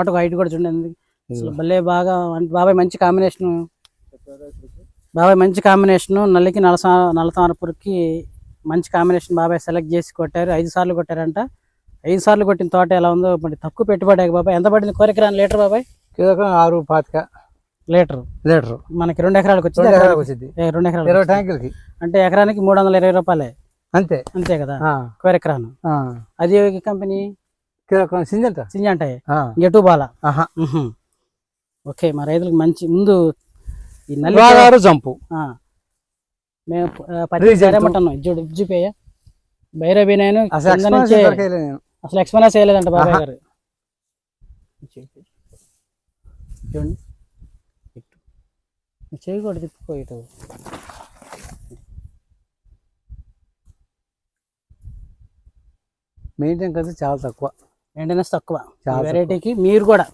తోటకు హైట్ కూడా చూడండి అసలు భలే బాగా బాబాయ్ మంచి కాంబినేషన్. బాబాయ్ మంచి కాంబినేషన్, నల్లికి నల్లతామరపురికి మంచి కాంబినేషన్ బాబాయ్ సెలెక్ట్ చేసి కొట్టారు. 5 సార్లు కొట్టారంట. 5 సార్లు కొట్టిన తోట ఎలా ఉందో మరి తక్కువ పెట్టుబడి బాబాయ్. ఎంత పడింది కోరికరాని లీటర్ బాబాయ్? 6.25 లీటర్ మనకి 2 ఎకరాలకు వచ్చింది. 2 ఎకరాలు 20 ట్యాంకులకి అంటే ఎకరానికి 320 రూపాయలే అంతే కదా కోరికరాను. అది కంపెనీ సింజంట ఎటు బాల. ఓకే, మా రైతులకు మంచి ముందు ఈ నల్లి జంపు మేము పత్తిమటన్నాం చూపేయ భైరవి. నేను అసలు ఎక్స్ప్లెయిన్ చేయలేదంట బాబాయ్ గారు. చూడండి చేయకూడదు, తిప్పుకో ఇటు. మెయింటైన్ ఖర్చు చాలా తక్కువ, మెయింటెనెన్స్ తక్కువ వెరైటీకి. మీరు కూడా